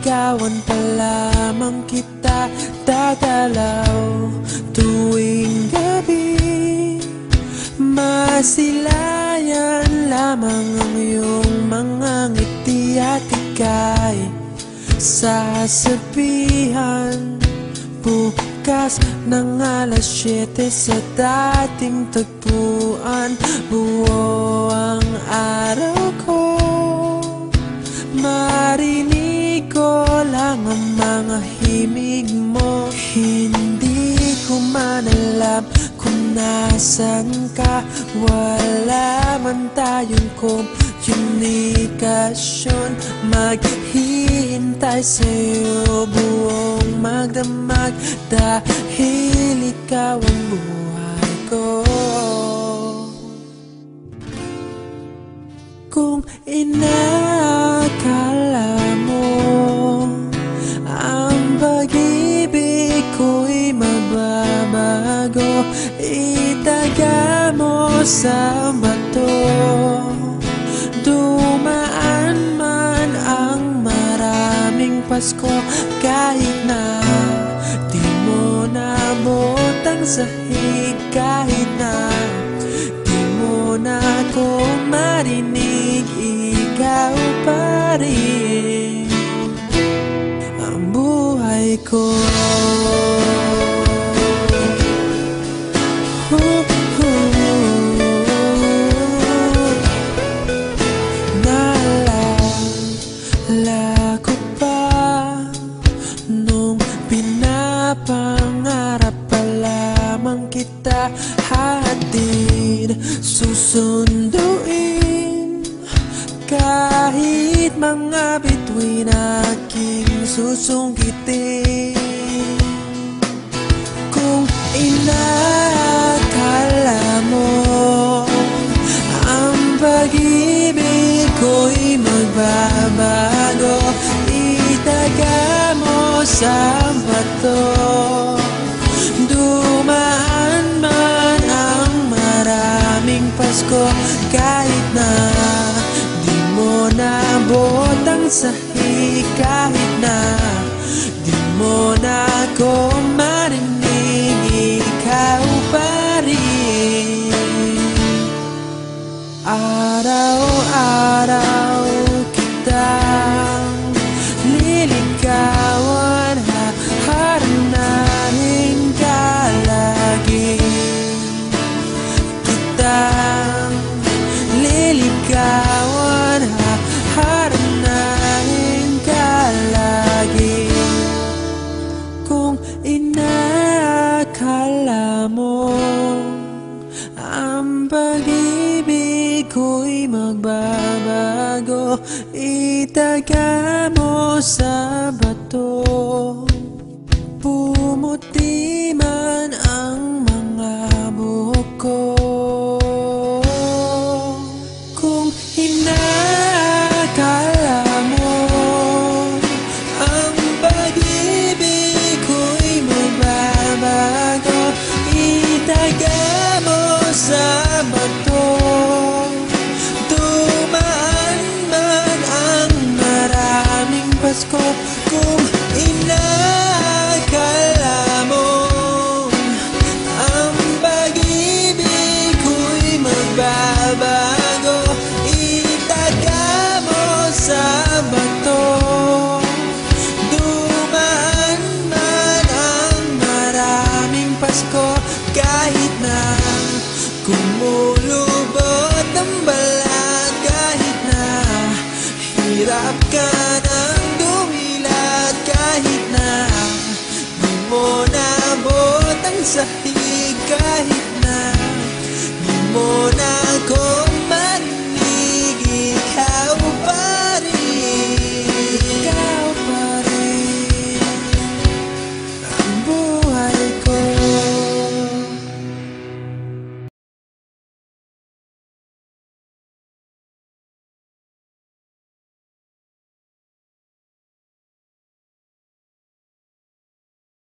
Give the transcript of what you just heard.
Liligawan pa lamang kita dadalaw tuwing gabi. Masilayan lamang ang iyong mga ngiti at ika'y sasabihan bukas ng alas 7 sa dating tagpuan. Buo ang araw ko, marinig ko lang ang mga himig mo. Hindi ko man alam kung nasan ka, wala man tayong komunikasyon. Maghihintay sa'yo buong magdamag dahil ikaw ang buhay ko. Kung inakala mo ang pag-ibig ko'y mababago, itaga mo sa bato. Dumaan man ang maraming Pasko, kahit na di mo nabot ang sahig, kahit na di mo na ako marinig, ikaw pa rin ang buhay ko. Naalala ko pa nung pinapangarap pa lamang kita, hatid susunduin kahit mga bituin aking susungkitin. Kung inakala mo ang pag-ibig ko'y magbabago, itaga mo sa bato. Dumaan man ang maraming Pasko, kahit na di mo nabot ang sahig, kahit na di mo na ako marinig, ikaw pa rin. Araw-araw kitang liligawan, haharanahin ka lagi. Kitang liligawan, haharanahin ka lagi. Kung inakala mo ang pag-ibig ko'y magbabago, itaga mo sa bato. Pumuti man ang mga buhok ko. Kung inakala mo ang pag-ibig ko'y magbabago, itaga mo sa bato. Dumaan man ang maraming Pasko, kung inakala mo ang pag-ibig ko'y magbabago, itaga mo sa bato. Dumaan man ang maraming Pasko, kahit na kumulubot ang balat, kahit na hirap ka ng dumilat, kahit na di mo nabot ang sahig, kahit na di mo na ako